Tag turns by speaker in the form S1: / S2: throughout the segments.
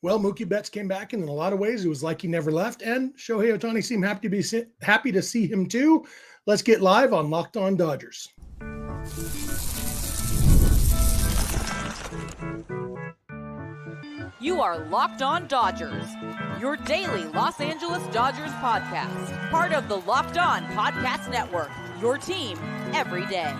S1: Well, Mookie Betts came back, and in a lot of ways, it was like he never left. And Shohei Ohtani seemed happy to see him too. Let's get live on Locked On Dodgers.
S2: You are Locked On Dodgers, your daily Los Angeles Dodgers podcast. Part of the Locked On Podcast Network, your team every day.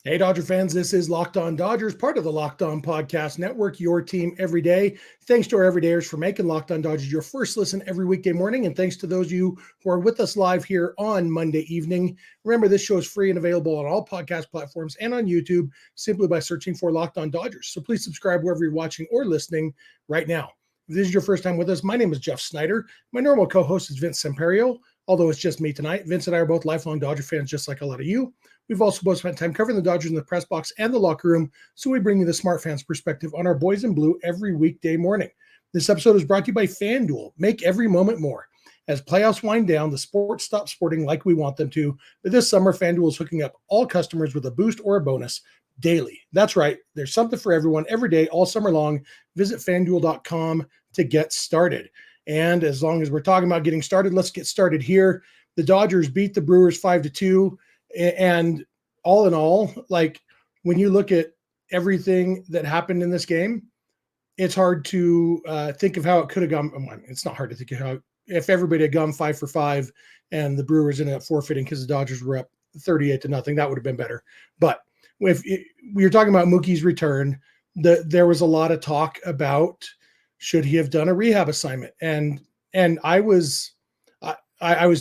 S1: Hey, Dodger fans, this is Locked On Dodgers, part of the Locked On Podcast Network, your team every day. Thanks to our everydayers for making Locked On Dodgers your first listen every weekday morning, and thanks to those of you who are with us live here on Monday evening. Remember, this show is free and available on all podcast platforms and on YouTube simply by searching for Locked On Dodgers. So please subscribe wherever you're watching or listening right now. If this is your first time with us, my name is Jeff Snyder. My normal co-host is Vince Semperio, although it's just me tonight. Vince and I are both lifelong Dodger fans, just like a lot of you. We've also both spent time covering the Dodgers in the press box and the locker room, so we bring you the smart fans perspective on our boys in blue every weekday morning. This episode is brought to you by FanDuel. Make every moment more. As playoffs wind down, the sports stop sporting like we want them to, but this summer, FanDuel is hooking up all customers with a boost or a bonus daily. That's right. There's something for everyone every day, all summer long. Visit FanDuel.com to get started. And as long as we're talking about getting started, let's get started here. The Dodgers beat the Brewers 5-2. And all in all, like when you look at everything that happened in this game, it's hard to think of how it could have gone. It's not hard to think of how, if everybody had gone 5 for 5 and the Brewers ended up forfeiting because the Dodgers were up 38-0, that would have been better. But if we were talking about Mookie's return, there was a lot of talk about should he have done a rehab assignment, and I was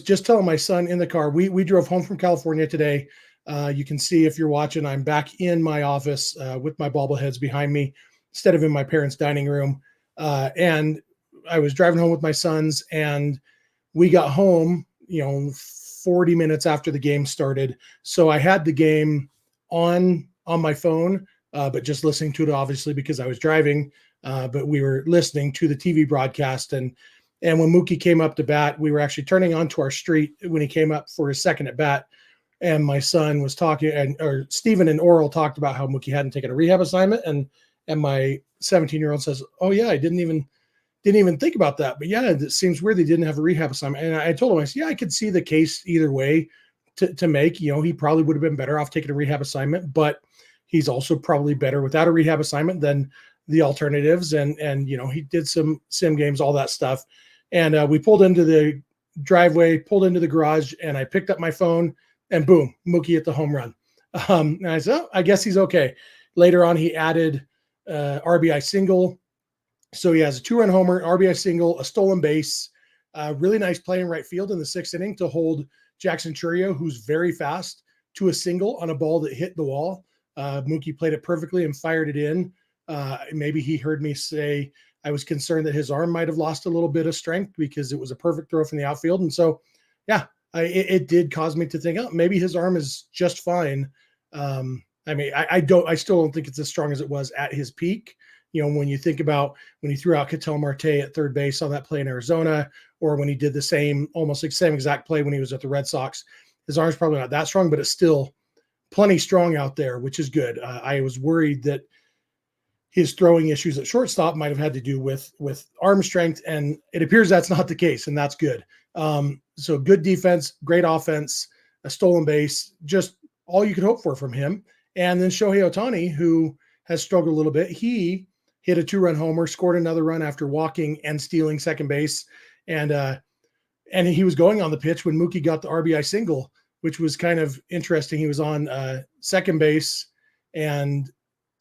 S1: just telling my son in the car, we drove home from California today. You can see if you're watching, I'm back in my office with my bobbleheads behind me instead of in my parents' dining room. And I was driving home with my sons, and we got home, 40 minutes after the game started. So I had the game on my phone, but just listening to it, obviously, because I was driving. But we were listening to the TV broadcast, and when Mookie came up to bat, we were actually turning onto our street when he came up for his second at bat. And my son was talking, or Steven and Oral talked about how Mookie hadn't taken a rehab assignment. And my 17-year-old says, "Oh yeah, I didn't even think about that. But yeah, it seems weird they didn't have a rehab assignment." And I told him, I said, "Yeah, I could see the case either way to make. He probably would have been better off taking a rehab assignment, but he's also probably better without a rehab assignment than the alternatives." And he did some sim games, all that stuff. And we pulled into the driveway, pulled into the garage, and I picked up my phone, and boom, Mookie hit the home run. And I said, "Oh, I guess he's okay." Later on, he added RBI single. So he has a 2-run homer, RBI single, a stolen base, really nice play in right field in the 6th inning to hold Jackson Chourio, who's very fast, to a single on a ball that hit the wall. Mookie played it perfectly and fired it in. Maybe he heard me say I was concerned that his arm might have lost a little bit of strength because it was a perfect throw from the outfield. And so, yeah, it did cause me to think, oh, maybe his arm is just fine. I still don't think it's as strong as it was at his peak. When you think about when he threw out Ketel Marte at third base on that play in Arizona, or when he did the almost like same exact play when he was at the Red Sox, his arm's probably not that strong, but it's still plenty strong out there, which is good. I was worried that his throwing issues at shortstop might have had to do with arm strength, and it appears that's not the case, and that's good. So good defense, great offense, a stolen base, just all you could hope for from him. And then Shohei Ohtani, who has struggled a little bit, he hit a 2-run homer, scored another run after walking and stealing second base, and he was going on the pitch when Mookie got the RBI single, which was kind of interesting. He was on second base and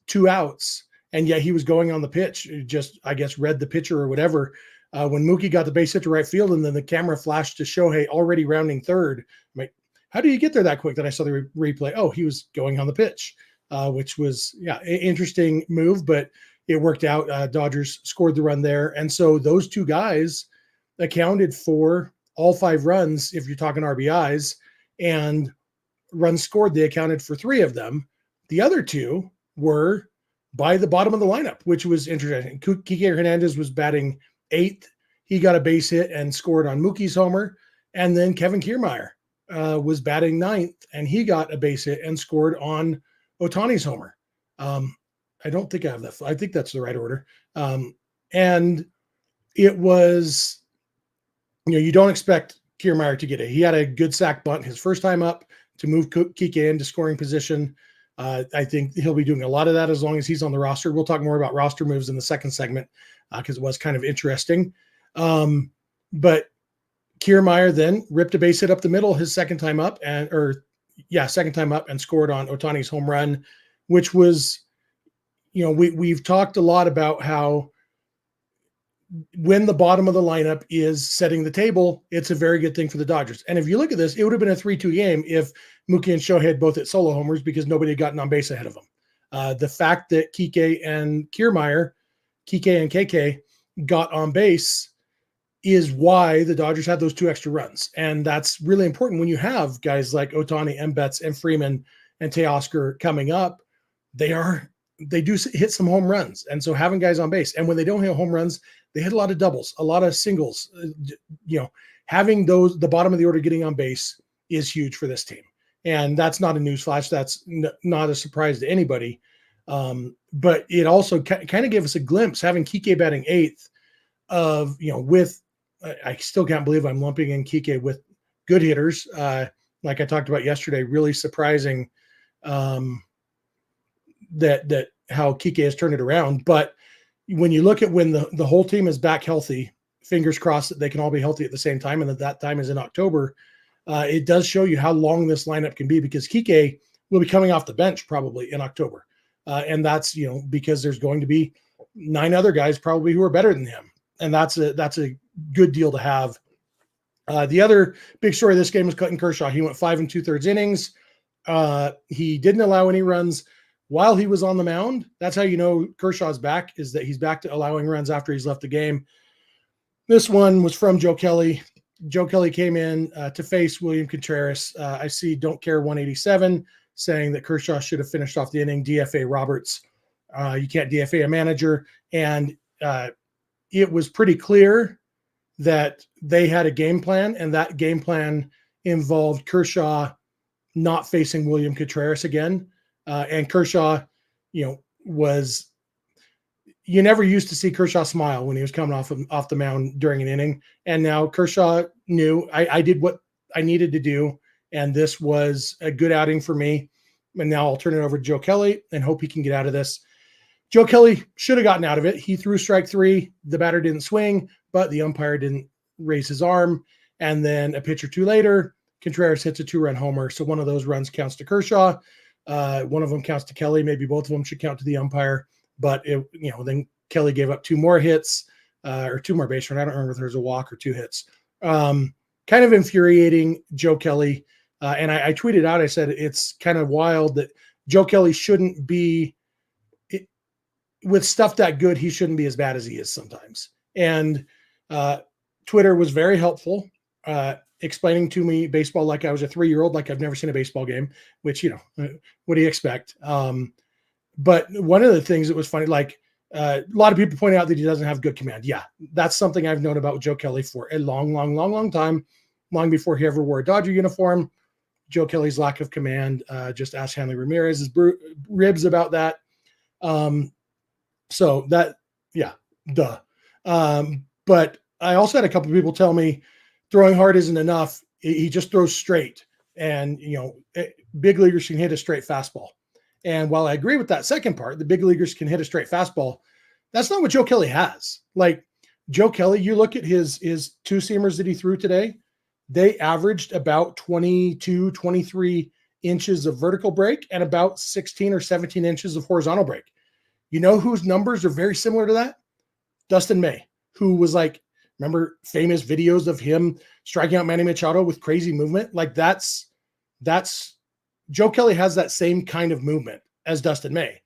S1: 2 outs. And yet he was going on the pitch, just, I guess, read the pitcher or whatever. When Mookie got the base hit to right field, and then the camera flashed to Shohei already rounding third. I'm like, how do you get there that quick? Then I saw the replay. Oh, he was going on the pitch, which was, an interesting move, but it worked out. Dodgers scored the run there. And so those 2 guys accounted for all 5 runs, if you're talking RBIs, and runs scored, they accounted for 3 of them. The other 2 were by the bottom of the lineup, which was interesting. Kike Hernandez was batting 8th. He got a base hit and scored on Mookie's homer. And then Kevin Kiermaier was batting 9th, and he got a base hit and scored on Ohtani's homer. I don't think I have that. I think that's the right order. And it was, you don't expect Kiermaier to get it. He had a good sack bunt his first time up to move Kike into scoring position. I think he'll be doing a lot of that as long as he's on the roster. We'll talk more about roster moves in the second segment because it was kind of interesting. But Kiermaier then ripped a base hit up the middle his second time up and scored on Ohtani's home run, which was, we've talked a lot about how when the bottom of the lineup is setting the table, it's a very good thing for the Dodgers. And if you look at this, it would have been a 3-2 game if Mookie and Shohei had both hit solo homers because nobody had gotten on base ahead of them. The fact that Kike and KK got on base is why the Dodgers had those 2 extra runs. And that's really important when you have guys like Ohtani and Betts and Freeman and Teoscar coming up. They do hit some home runs. And so having guys on base, and when they don't hit home runs, they hit a lot of doubles, a lot of singles. Having the bottom of the order getting on base is huge for this team. And that's not a newsflash. That's not a surprise to anybody. But it also kind of gave us a glimpse, having Kike batting 8th of, I still can't believe I'm lumping in Kike with good hitters. Like I talked about yesterday, really surprising that how Kike has turned it around. But when you look at when the whole team is back healthy, fingers crossed that they can all be healthy at the same time and that time is in October, it does show you how long this lineup can be, because Kike will be coming off the bench probably in October. And that's, because there's going to be 9 other guys probably who are better than him. And that's a good deal to have. The other big story of this game was Clayton Kershaw. He went 5 2/3 innings. He didn't allow any runs while he was on the mound. That's how you know Kershaw's back, is that he's back to allowing runs after he's left the game. This one was from Joe Kelly. Joe Kelly came in to face William Contreras. I see Don't Care 187 saying that Kershaw should have finished off the inning. DFA Roberts. You can't DFA a manager. And it was pretty clear that they had a game plan, and that game plan involved Kershaw not facing William Contreras again. And Kershaw, you never used to see Kershaw smile when he was coming off the mound during an inning. And now Kershaw knew I did what I needed to do, and this was a good outing for me. And now I'll turn it over to Joe Kelly and hope he can get out of this. Joe Kelly should have gotten out of it. He threw strike 3. The batter didn't swing, but the umpire didn't raise his arm. And then a pitch or 2 later, Contreras hits a 2-run homer. So one of those runs counts to Kershaw. One of them counts to Kelly. Maybe both of them should count to the umpire. But then Kelly gave up 2 more hits or 2 more base runs. I don't remember if there was a walk or 2 hits. Kind of infuriating, Joe Kelly. And I tweeted out, I said, it's kind of wild that Joe Kelly shouldn't be, with stuff that good, he shouldn't be as bad as he is sometimes. And Twitter was very helpful, explaining to me baseball like I was a 3-year-old, like I've never seen a baseball game, which, what do you expect? But one of the things that was funny, like a lot of people point out that he doesn't have good command. Yeah, that's something I've known about Joe Kelly for a long time, long before he ever wore a Dodger uniform. Joe Kelly's lack of command, just ask Hanley Ramirez's ribs about that. So that, yeah, duh. But I also had a couple of people tell me throwing hard isn't enough. He just throws straight, and big leaguers can hit a straight fastball. And while I agree with that second part, the big leaguers can hit a straight fastball. That's not what Joe Kelly has. Like Joe Kelly, you look at his 2-seamers that he threw today, they averaged about 22, 23 inches of vertical break and about 16 or 17 inches of horizontal break. You know whose numbers are very similar to that? Dustin May, who was like, remember famous videos of him striking out Manny Machado with crazy movement? Like that's Joe Kelly has that same kind of movement as Dustin May.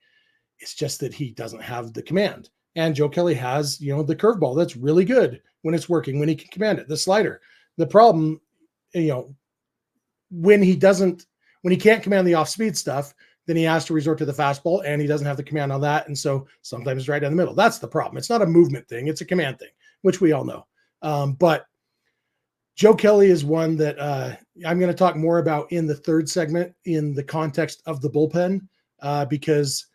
S1: It's just that he doesn't have the command. And Joe Kelly has, the curveball that's really good when it's working, when he can command it, the slider. The problem, when he can't command the off-speed stuff, then he has to resort to the fastball, and he doesn't have the command on that. And so sometimes it's right down the middle. That's the problem. It's not a movement thing. It's a command thing, which we all know. But Joe Kelly is one that I'm going to talk more about in the third segment in the context of the bullpen, because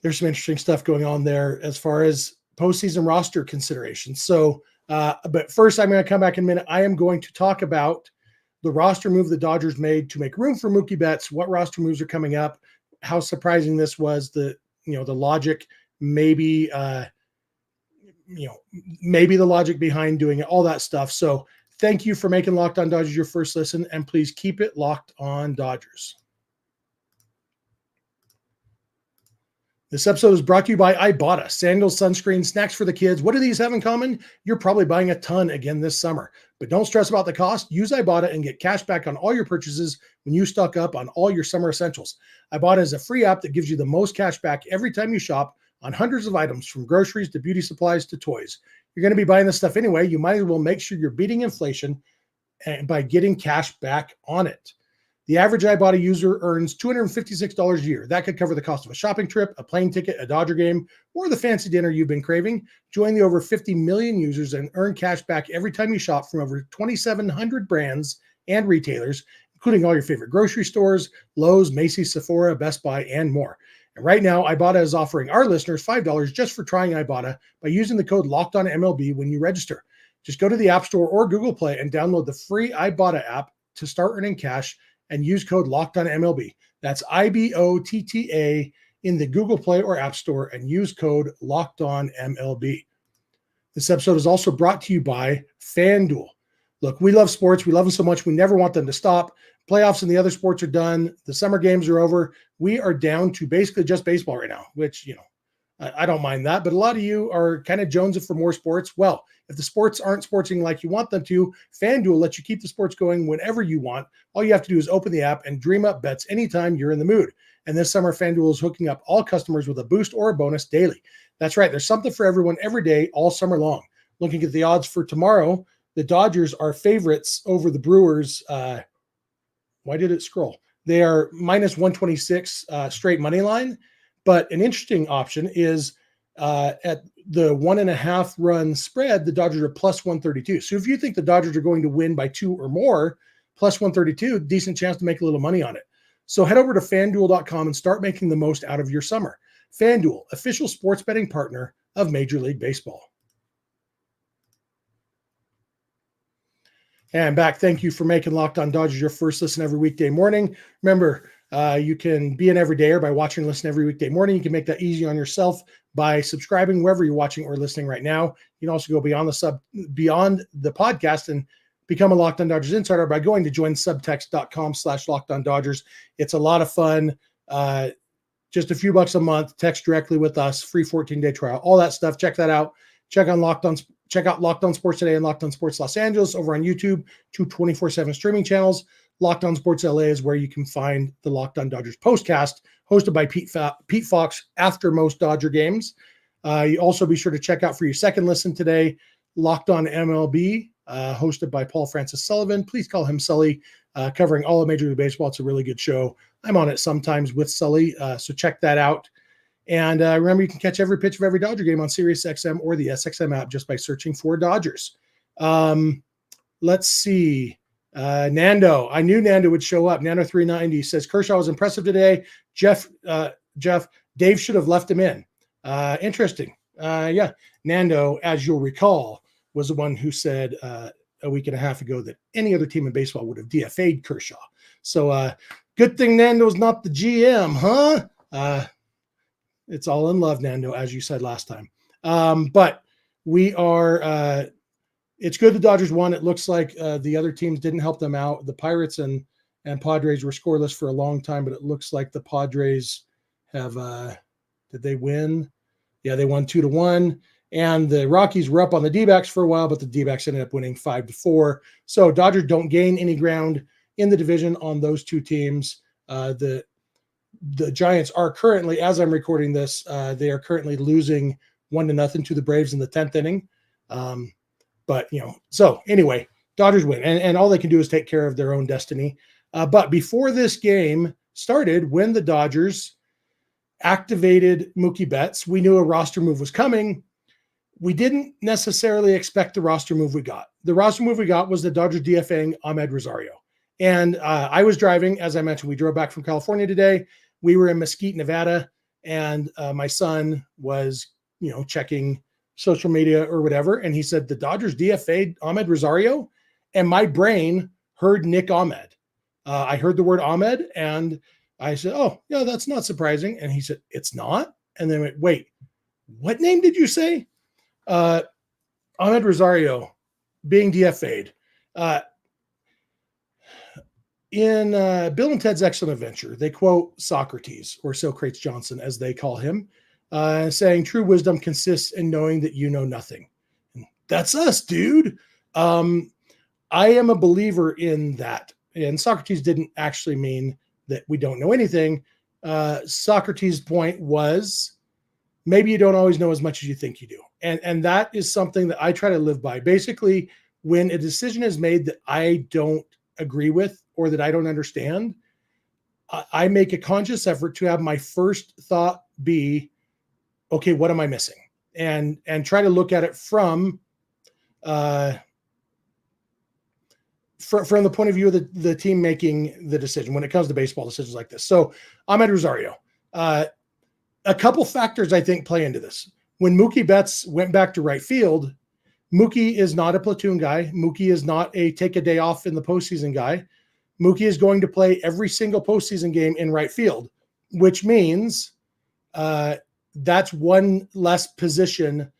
S1: there's some interesting stuff going on there as far as postseason roster considerations. So, but first, I'm going to come back in a minute. I am going to talk about the roster move the Dodgers made to make room for Mookie Betts, what roster moves are coming up, how surprising this was, the logic, maybe the logic behind doing it, all that stuff. So thank you for making Locked On Dodgers your first listen, and please keep it Locked On Dodgers. This episode is brought to you by Ibotta. Sandals, sunscreen, snacks for the kids. What do these have in common? You're probably buying a ton again this summer. But don't stress about the cost. Use Ibotta and get cash back on all your purchases when you stock up on all your summer essentials. Ibotta is a free app that gives you the most cash back every time you shop on hundreds of items, from groceries to beauty supplies to toys. You're going to be buying this stuff anyway. You might as well make sure you're beating inflation by getting cash back on it. The average Ibotta user earns $256 a year. That could cover the cost of a shopping trip, a plane ticket, a Dodger game, or the fancy dinner you've been craving. Join the over 50 million users and earn cash back every time you shop from over 2,700 brands and retailers, including all your favorite grocery stores, Lowe's, Macy's, Sephora, Best Buy, and more. And right now, Ibotta is offering our listeners $5 just for trying Ibotta by using the code LOCKEDONMLB when you register. Just go to the App Store or Google Play and download the free Ibotta app to start earning cash, and use code LOCKEDONMLB. That's IBOTTA in the Google Play or App Store, and use code LOCKEDONMLB. This episode is also brought to you by FanDuel. Look, we love sports. We love them so much. We never want them to stop. Playoffs and the other sports are done. The summer games are over. We are down to basically just baseball right now, which, I don't mind that, but a lot of you are kind of jonesing for more sports. Well, if the sports aren't sporting like you want them to, FanDuel lets you keep the sports going whenever you want. All you have to do is open the app and dream up bets anytime you're in the mood. And this summer, FanDuel is hooking up all customers with a boost or a bonus daily. That's right. There's something for everyone every day, all summer long. Looking at the odds for tomorrow, the Dodgers are favorites over the Brewers. Why did it scroll? They are minus 126 straight money line. But an interesting option is at the 1.5 run spread, the Dodgers are plus 132. So if you think the Dodgers are going to win by 2 or more, plus 132, decent chance to make a little money on it. So head over to FanDuel.com and start making the most out of your summer. FanDuel, official sports betting partner of Major League Baseball. And back, thank you for making Locked On Dodgers your first listen every weekday morning. Remember, you can be an everydayer by watching and listening every weekday morning. You can make that easy on yourself by subscribing wherever you're watching or listening right now. You can also go beyond the podcast and become a Locked On Dodgers insider by going to joinsubtext.com/LockedOnDodgers. It's a lot of fun. Just a few bucks a month. Text directly with us. Free 14-day trial. All that stuff. Check that out. Check out Locked On Sports Today and Locked On Sports Los Angeles over on YouTube. 2 24/7 streaming channels. Locked On Sports LA is where you can find the Locked On Dodgers postcast, hosted by Pete Fox after most Dodger games. You also be sure to check out for your second listen today, Locked On MLB, hosted by Paul Francis Sullivan. Please call him Sully, covering all of Major League Baseball. It's a really good show. I'm on it sometimes with Sully, so check that out. And remember, you can catch every pitch of every Dodger game on SiriusXM or the SXM app just by searching for Dodgers. Let's see. Nando, I knew Nando would show up. Nando 390 says Kershaw was impressive today. Jeff, Dave should have left him in. Interesting. Yeah, Nando, as you'll recall, was the one who said a week and a half ago that any other team in baseball would have DFA'd Kershaw. So good thing Nando's not the GM, huh? It's all in love, Nando, as you said last time. But we are. It's good the Dodgers won. It looks like the other teams didn't help them out. The Pirates and Padres were scoreless for a long time, but it looks like the Padres have did they win? Yeah, they won 2-1. And the Rockies were up on the D-backs for a while, but the D-backs ended up winning 5-4. So Dodgers don't gain any ground in the division on those two teams. The Giants are currently, as I'm recording this, they are currently losing 1-0 to the Braves in the 10th inning. But, so anyway, Dodgers win, and all they can do is take care of their own destiny. But before this game started, when the Dodgers activated Mookie Betts, we knew a roster move was coming. We didn't necessarily expect the roster move we got. The roster move we got was the Dodgers DFAing Amed Rosario. And I was driving, as I mentioned, we drove back from California today. We were in Mesquite, Nevada, And my son was, checking social media or whatever. And he said, the Dodgers DFA'd Amed Rosario. And my brain heard Nick Ahmed. I heard the word Ahmed and I said, oh, yeah, that's not surprising. And he said, it's not. And then wait, what name did you say? Amed Rosario being DFA'd. In Bill and Ted's Excellent Adventure, they quote Socrates, or Socrates Johnson, as they call him, saying, true wisdom consists in knowing that you know nothing. And that's us, dude. I am a believer in that. And Socrates didn't actually mean that we don't know anything. Socrates' point was, maybe you don't always know as much as you think you do. And that is something that I try to live by. Basically, when a decision is made that I don't agree with or that I don't understand, I make a conscious effort to have my first thought be, okay, what am I missing? And try to look at it from the point of view of the team making the decision when it comes to baseball decisions like this. So Amed Rosario, a couple factors I think play into this. When Mookie Betts went back to right field, Mookie is not a platoon guy. Mookie is not a take a day off in the postseason guy. Mookie is going to play every single postseason game in right field, which means that's one less position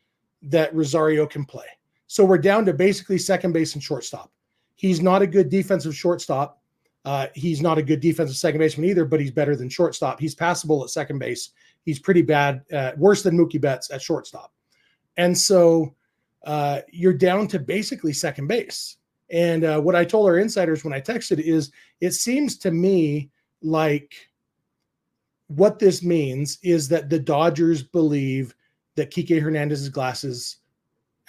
S1: that Rosario can play. So we're down to basically second base and shortstop. He's not a good defensive shortstop. He's not a good defensive second baseman either, but he's better than shortstop. He's passable at second base. He's pretty bad, worse than Mookie Betts at shortstop. And so you're down to basically second base. And what I told our insiders when I texted is, it seems to me like what this means is that the Dodgers believe that Kike Hernandez's glasses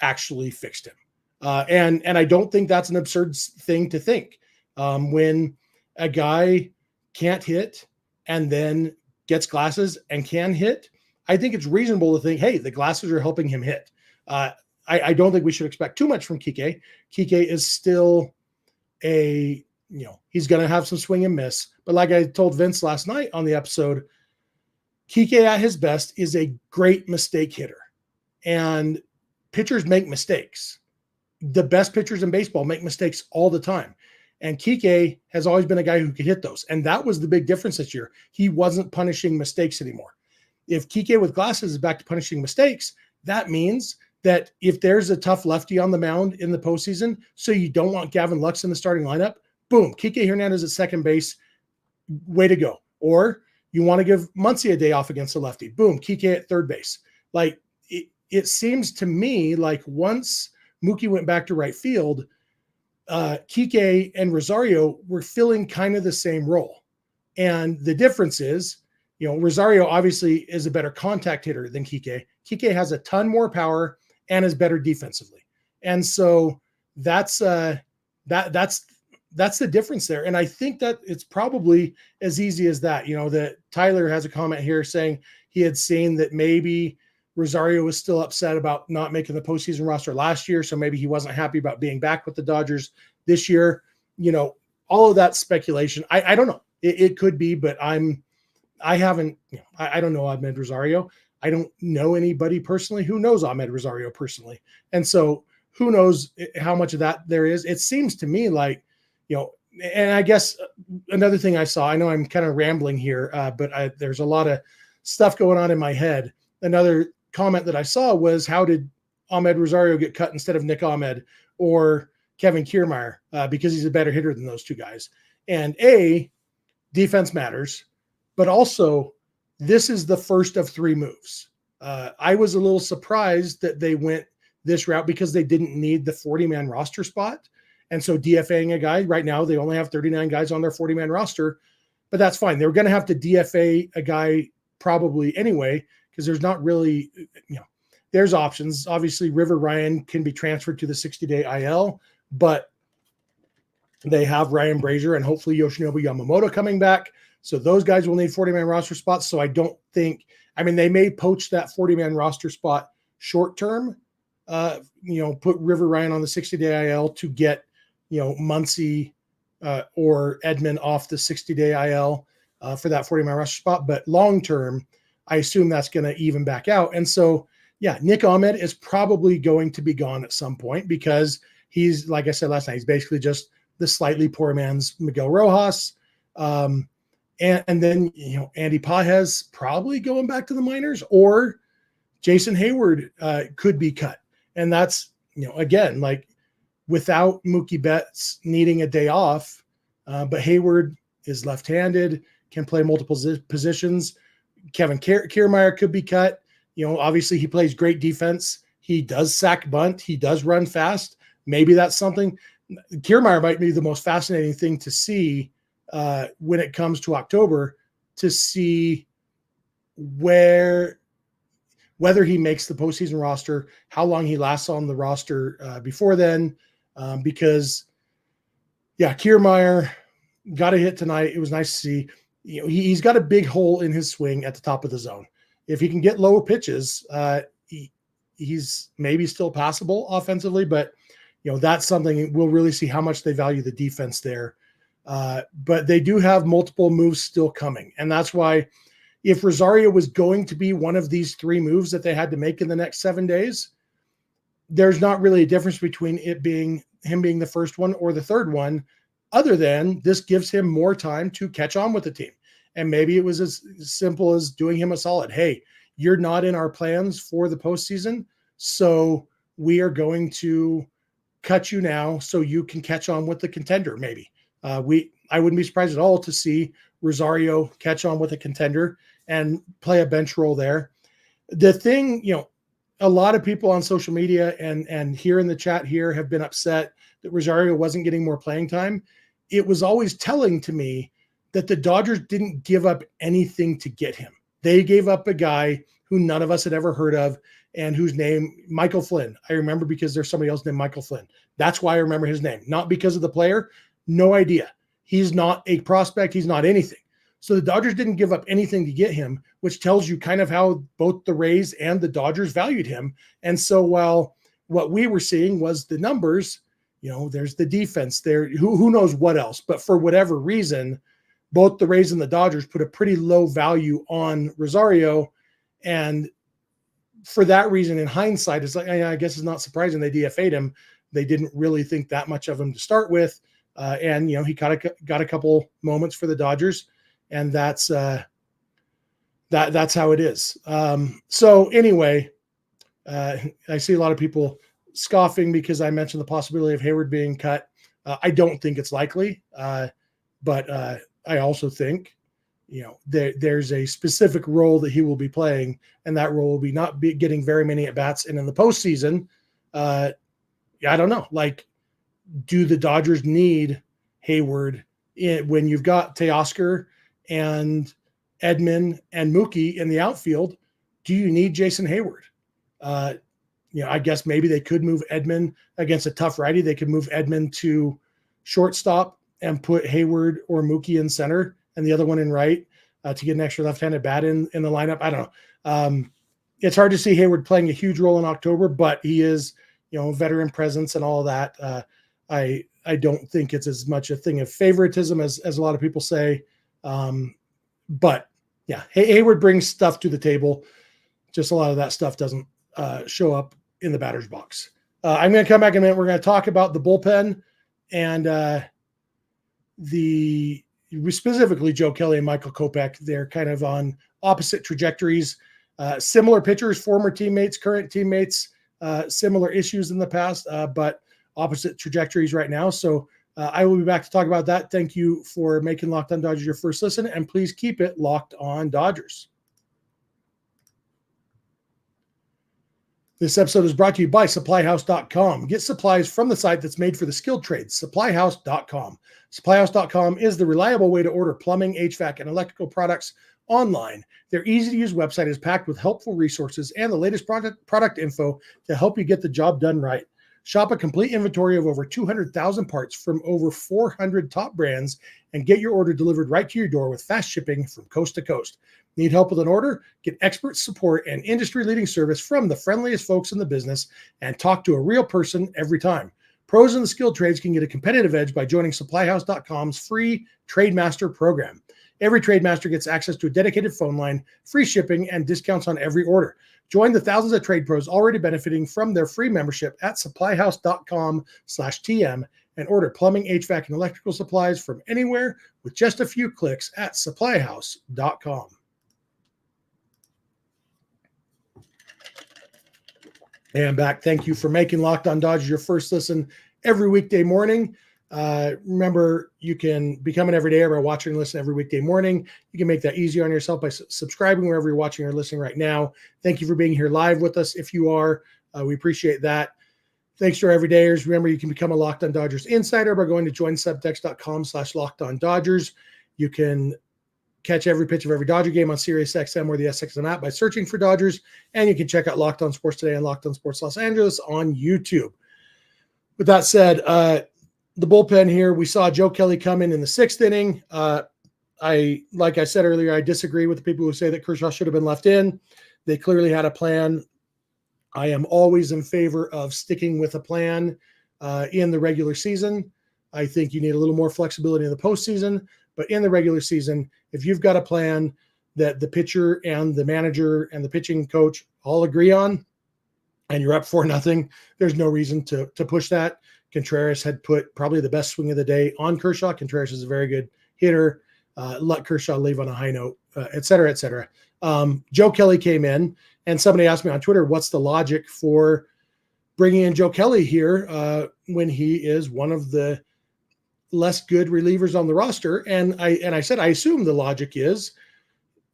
S1: actually fixed him. And I don't think that's an absurd thing to think. When a guy can't hit and then gets glasses and can hit, I think it's reasonable to think, hey, the glasses are helping him hit. I don't think we should expect too much from Kike. Kike is still he's going to have some swing and miss. But like I told Vince last night on the episode, Kike at his best is a great mistake hitter. And pitchers make mistakes. The best pitchers in baseball make mistakes all the time. And Kike has always been a guy who could hit those. And that was the big difference this year. He wasn't punishing mistakes anymore. If Kike with glasses is back to punishing mistakes, that means that if there's a tough lefty on the mound in the postseason, so you don't want Gavin Lux in the starting lineup, boom, Kike Hernandez at second base, way to go. Or you want to give Muncy a day off against a lefty, boom, Kike at third base. Like it seems to me like once Mookie went back to right field, Kike and Rosario were filling kind of the same role. And the difference is, Rosario obviously is a better contact hitter than Kike. Kike has a ton more power and is better defensively. And so that's the difference there. And I think that it's probably as easy as that. That Tyler has a comment here saying he had seen that maybe Rosario was still upset about not making the postseason roster last year. So maybe he wasn't happy about being back with the Dodgers this year. All of that speculation. I don't know. It could be, but I don't know Amed Rosario. I don't know anybody personally who knows Amed Rosario personally. And so who knows how much of that there is. It seems to me like, and I guess another thing I saw, I know I'm kind of rambling here, but there's a lot of stuff going on in my head. Another comment that I saw was, how did Amed Rosario get cut instead of Nick Ahmed or Kevin Kiermaier? Because he's a better hitter than those two guys. And defense matters, but also this is the first of three moves. I was a little surprised that they went this route because they didn't need the 40-man roster spot. And so DFAing a guy right now, they only have 39 guys on their 40-man roster, but that's fine. They're going to have to DFA a guy probably anyway, because there's not really, there's options. Obviously River Ryan can be transferred to the 60-day IL, but they have Ryan Brazier and hopefully Yoshinobu Yamamoto coming back. So those guys will need 40-man roster spots. So I don't think, they may poach that 40-man roster spot short-term, put River Ryan on the 60-day IL to get, Muncy or Edman off the 60-day IL for that 40-man roster spot. But long-term, I assume that's going to even back out. And so, yeah, Nick Ahmed is probably going to be gone at some point because he's, like I said last night, he's basically just the slightly poor man's Miguel Rojas. And then, Andy Pages probably going back to the minors, or Jason Hayward could be cut. And that's, again, like without Mookie Betts needing a day off, but Hayward is left-handed, can play multiple positions. Kevin Kiermaier could be cut. Obviously he plays great defense. He does sack bunt. He does run fast. Maybe that's something. Kiermaier might be the most fascinating thing to see when it comes to October, to see whether he makes the postseason roster, how long he lasts on the roster before then, because, Kiermaier got a hit tonight. It was nice to see. He's got a big hole in his swing at the top of the zone. If he can get low pitches, he's maybe still passable offensively, but that's something we'll really see how much they value the defense there. But they do have multiple moves still coming. And that's why if Rosario was going to be one of these 3 moves that they had to make in the next 7 days, there's not really a difference between him being the first one or the third one, other than this gives him more time to catch on with the team. And maybe it was as simple as doing him a solid. Hey, you're not in our plans for the postseason, so we are going to cut you now so you can catch on with the contender. Maybe I wouldn't be surprised at all to see Rosario catch on with a contender and play a bench role there. The thing, a lot of people on social media and here in the chat here have been upset that Rosario wasn't getting more playing time. It was always telling to me that the Dodgers didn't give up anything to get him. They gave up a guy who none of us had ever heard of and whose name, Michael Flynn. I remember because there's somebody else named Michael Flynn. That's why I remember his name, not because of the player. No idea. He's not a prospect. He's not anything. So the Dodgers didn't give up anything to get him, which tells you kind of how both the Rays and the Dodgers valued him. And so while what we were seeing was the numbers, there's the defense there, who knows what else, but for whatever reason, both the Rays and the Dodgers put a pretty low value on Rosario. And for that reason, in hindsight, it's like, I guess it's not surprising they DFA'd him. They didn't really think that much of him to start with. And he got a couple moments for the Dodgers, and that's how it is. So anyway, I see a lot of people scoffing because I mentioned the possibility of Hayward being cut. I don't think it's likely, but I also think, there's a specific role that he will be playing, and that role will be not be getting very many at bats. And in the postseason, I don't know. Like, do the Dodgers need Hayward when you've got Teoscar and Edman and Mookie in the outfield? Do you need Jason Hayward? I guess maybe they could move Edman against a tough righty. They could move Edman to shortstop and put Hayward or Mookie in center and the other one in right to get an extra left-handed bat in the lineup. I don't know. It's hard to see Hayward playing a huge role in October, but he is, veteran presence and all of that. I don't think it's as much a thing of favoritism as a lot of people say. But yeah, Hayward brings stuff to the table. Just a lot of that stuff doesn't show up in the batter's box. I'm going to come back in a minute. We're going to talk about the bullpen and specifically Joe Kelly and Michael Kopech. They're kind of on opposite trajectories, similar pitchers, former teammates, current teammates, similar issues in the past, but opposite trajectories right now. So I will be back to talk about that. Thank you for making Locked On Dodgers your first listen, and please keep it Locked On Dodgers. This episode is brought to you by SupplyHouse.com. Get supplies from the site that's made for the skilled trades, SupplyHouse.com. SupplyHouse.com is the reliable way to order plumbing, HVAC, and electrical products online. Their easy-to-use website is packed with helpful resources and the latest product info to help you get the job done right. Shop a complete inventory of over 200,000 parts from over 400 top brands and get your order delivered right to your door with fast shipping from coast to coast. Need help with an order? Get expert support and industry-leading service from the friendliest folks in the business and talk to a real person every time. Pros in the skilled trades can get a competitive edge by joining SupplyHouse.com's free Trade Master program. Every TradeMaster gets access to a dedicated phone line, free shipping, and discounts on every order. Join the thousands of trade pros already benefiting from their free membership at supplyhouse.com/TM and order plumbing, HVAC, and electrical supplies from anywhere with just a few clicks at supplyhouse.com. And back. Thank you for making Locked On Dodgers your first listen every weekday morning. Remember, you can become an everydayer by watching and listening every weekday morning. You can make that easier on yourself by subscribing wherever you're watching or listening right now. Thank you for being here live with us. If you are, we appreciate that. Thanks to our everydayers. Remember, you can become a Locked On Dodgers insider by going to joinsubtext.com/LockedOnDodgers. You can catch every pitch of every Dodger game on SiriusXM or the SXM app by searching for Dodgers. And you can check out Locked On Sports Today and Locked On Sports Los Angeles on YouTube. With that said, the bullpen here, we saw Joe Kelly come in the 6th inning. Like I said earlier, I disagree with the people who say that Kershaw should have been left in. They clearly had a plan. I am always in favor of sticking with a plan in the regular season. I think you need a little more flexibility in the postseason, but in the regular season, if you've got a plan that the pitcher and the manager and the pitching coach all agree on, and you're up 4-0, there's no reason to push that. Contreras had put probably the best swing of the day on Kershaw. Contreras is a very good hitter. Let Kershaw leave on a high note, et cetera, et cetera. Joe Kelly came in, and somebody asked me on Twitter, what's the logic for bringing in Joe Kelly here when he is one of the less good relievers on the roster? And I said, I assume the logic is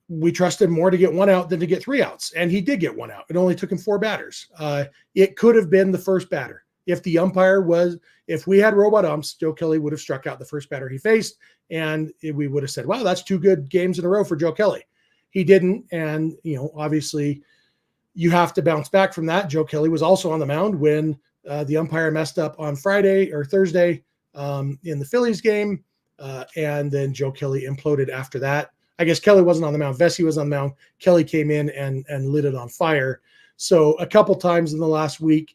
S1: we trust him more to get 1 out than to get 3 outs. And he did get 1 out. It only took him 4 batters. It could have been the first batter. If we had robot umps, Joe Kelly would have struck out the first batter he faced. And we would have said, wow, that's 2 good games in a row for Joe Kelly. He didn't. And, obviously you have to bounce back from that. Joe Kelly was also on the mound when the umpire messed up on Friday or Thursday in the Phillies game. And then Joe Kelly imploded after that. I guess Kelly wasn't on the mound. Vesey was on the mound. Kelly came in and lit it on fire. So a couple times in the last week,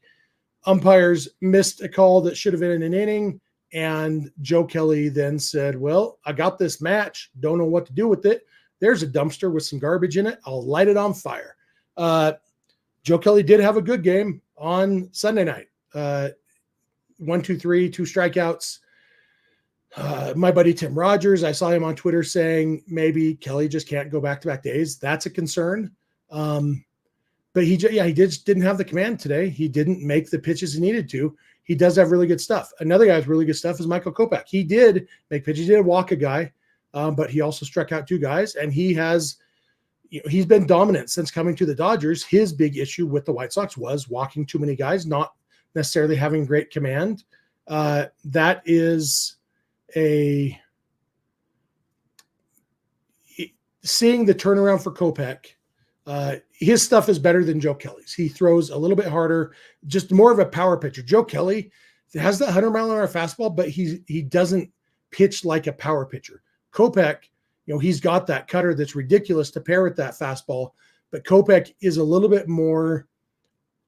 S1: umpires missed a call that should have been in an inning. And Joe Kelly then said, well, I got this match. Don't know what to do with it. There's a dumpster with some garbage in it. I'll light it on fire. Joe Kelly did have a good game on Sunday night. 1, 2, 3, 2 strikeouts. My buddy Tim Rogers, I saw him on Twitter saying maybe Kelly just can't go back-to-back days. That's a concern. But he just didn't have the command today. He didn't make the pitches he needed to. He does have really good stuff. Another guy with really good stuff is Michael Kopech. He did make pitches. He did walk a guy, but he also struck out 2 guys. And he's been dominant since coming to the Dodgers. His big issue with the White Sox was walking too many guys, not necessarily having great command. That is seeing the turnaround for Kopech. His stuff is better than Joe Kelly's. He throws a little bit harder, just more of a power pitcher. Joe Kelly has that 100-mile-an-hour fastball, but he doesn't pitch like a power pitcher. Kopech, he's got that cutter that's ridiculous to pair with that fastball, but Kopech is a little bit more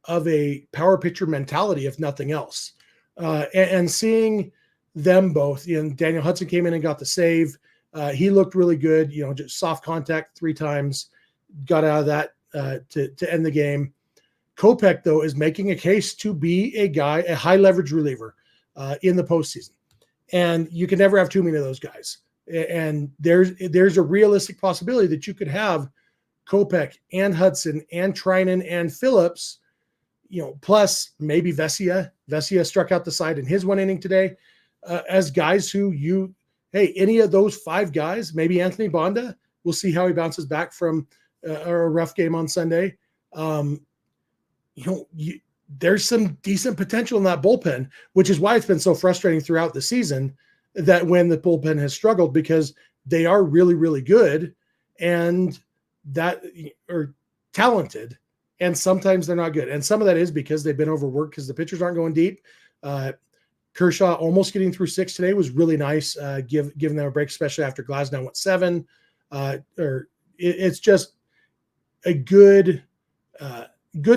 S1: of a power pitcher mentality, if nothing else. And seeing them both, Daniel Hudson came in and got the save. He looked really good, just soft contact 3 times. Got out of that to end the game. Kopech, though, is making a case to be a high leverage reliever in the postseason. And you can never have too many of those guys. And there's a realistic possibility that you could have Kopech and Hudson and Trinan and Phillips, plus maybe Vesia. Vesia struck out the side in his 1 inning today as guys who any of those 5 guys, maybe Anthony Bonda, we'll see how he bounces back from a rough game on Sunday. There's some decent potential in that bullpen, which is why it's been so frustrating throughout the season that when the bullpen has struggled, because they are really, really good and that are talented. And sometimes they're not good. And some of that is because they've been overworked because the pitchers aren't going deep. Kershaw almost getting through 6 today was really nice, giving them a break, especially after Glasnow went 7. It's just a good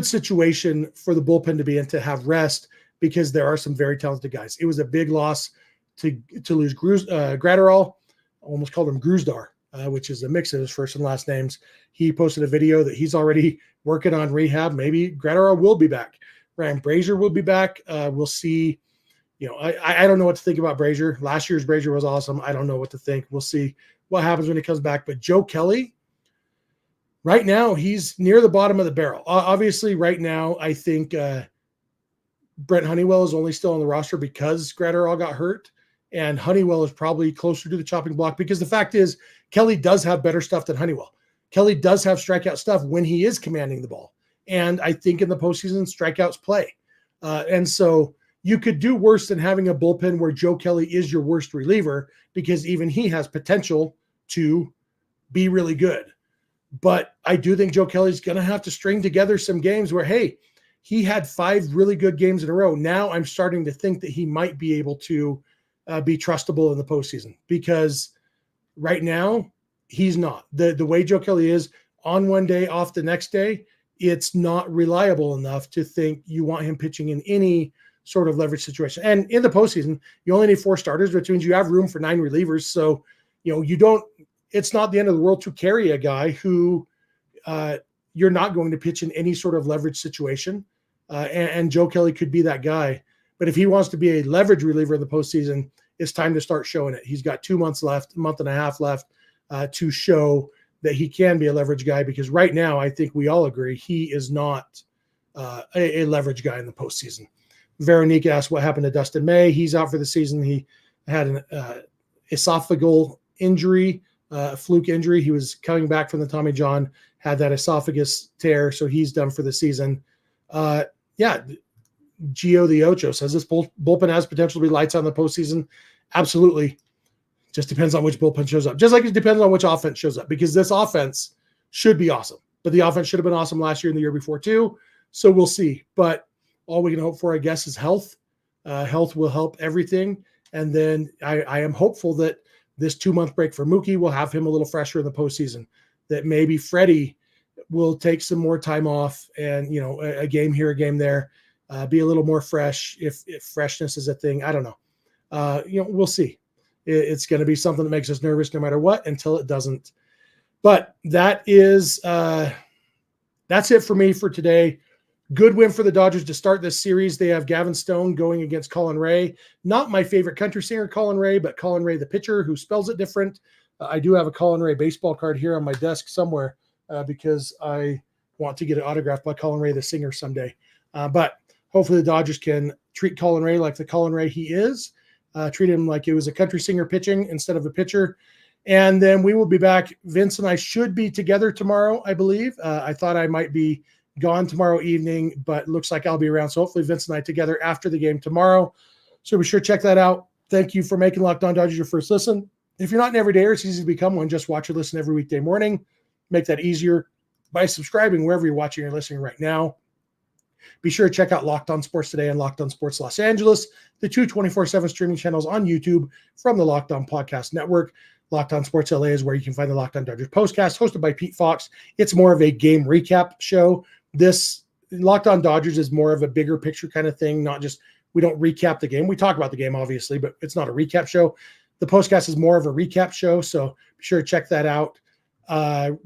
S1: situation for the bullpen to be in, to have rest, because there are some very talented guys. It was a big loss to lose Gratterall. I almost called him Gruzdar. which is a mix of his first and last names. He posted a video that he's already working on rehab. Maybe Gratterall will be back. Ryan Brazier will be back. We'll see. I don't know what to think about Brazier. Last year's Brazier was awesome. I don't know what to think. We'll see what happens when he comes back. But Joe Kelly, right now, he's near the bottom of the barrel. Obviously, right now, I think Brent Honeywell is only still on the roster because Gratterall got hurt. And Honeywell is probably closer to the chopping block because the fact is Kelly does have better stuff than Honeywell. Kelly does have strikeout stuff when he is commanding the ball. And I think in the postseason, strikeouts play. And so you could do worse than having a bullpen where Joe Kelly is your worst reliever because even he has potential to be really good. But I do think Joe Kelly's going to have to string together some games where, hey, he had 5 really good games in a row. Now I'm starting to think that he might be able to be trustable in the postseason because right now he's not. The way Joe Kelly is on one day, off the next day, it's not reliable enough to think you want him pitching in any sort of leverage situation. And in the postseason, you only need 4 starters, which means you have room for 9 relievers. So, it's not the end of the world to carry a guy who you're not going to pitch in any sort of leverage situation. And Joe Kelly could be that guy. But if he wants to be a leverage reliever in the postseason, it's time to start showing it. He's got 2 months left, a month and a half left to show that he can be a leverage guy because right now I think we all agree he is not a leverage guy in the postseason. Veronique asked what happened to Dustin May. He's out for the season. He had an esophageal injury, fluke injury. He was coming back from the Tommy John, had that esophagus tear, so he's done for the season. Gio the Ocho says this bullpen has potential to be lights on the postseason. Absolutely. Just depends on which bullpen shows up. Just like it depends on which offense shows up because this offense should be awesome. But the offense should have been awesome last year and the year before too. So we'll see. But all we can hope for, I guess, is health. Health will help everything. And then I am hopeful that this 2-month break for Mookie will have him a little fresher in the postseason. That maybe Freddie will take some more time off and, a game here, a game there, be a little more fresh if freshness is a thing. I don't know. We'll see. It's going to be something that makes us nervous no matter what until it doesn't. But that's it for me for today. Good win for the Dodgers to start this series. They have Gavin Stone going against Colin Ray. Not my favorite country singer, Colin Ray, but Colin Ray, the pitcher, who spells it different. I do have a Colin Ray baseball card here on my desk somewhere because I want to get it autographed by Colin Ray, the singer, someday. But hopefully the Dodgers can treat Colin Ray like the Colin Ray he is. Treat him like it was a country singer pitching instead of a pitcher. And then we will be back. Vince and I should be together tomorrow, I believe. I thought I might be gone tomorrow evening, but looks like I'll be around. So hopefully Vince and I together after the game tomorrow. So be sure to check that out. Thank you for making Locked On Dodgers your first listen. If you're not an everydayer, it's easy to become one. Just watch or listen every weekday morning. Make that easier by subscribing wherever you're watching or listening right now. Be sure to check out Locked On Sports Today and Locked On Sports Los Angeles, the 2 24/7 streaming channels on YouTube from the Locked On Podcast Network. Locked On Sports LA is where you can find the Locked On Dodgers postcast hosted by Pete Fox. It's more of a game recap show. This Locked On Dodgers is more of a bigger picture kind of thing, not just we don't recap the game. We talk about the game, obviously, but it's not a recap show. The postcast is more of a recap show, so be sure to check that out.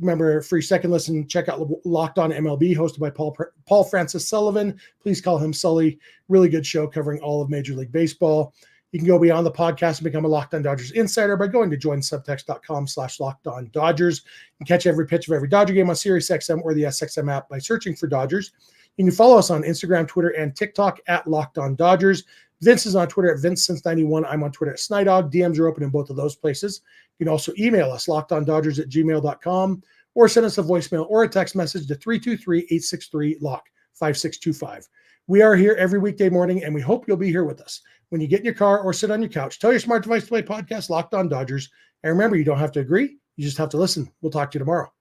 S1: Remember, for your second listen, check out Locked On MLB, hosted by Paul Francis Sullivan. Please call him Sully. Really good show covering all of Major League Baseball. You can go beyond the podcast and become a Locked On Dodgers insider by going to joinsubtext.com/LockedOnDodgers and catch every pitch of every Dodger game on SiriusXM or the SXM app by searching for Dodgers. You can follow us on Instagram, Twitter, and TikTok at Locked On Dodgers. Vince is on Twitter at VinceSince91. I'm on Twitter at Snydog. DMs are open in both of those places. You can also email us, lockedondodgers@gmail.com, or send us a voicemail or a text message to 323-863-LOCK, 5625. We are here every weekday morning, and we hope you'll be here with us. When you get in your car or sit on your couch, tell your smart device to play podcast Locked On Dodgers. And remember, you don't have to agree. You just have to listen. We'll talk to you tomorrow.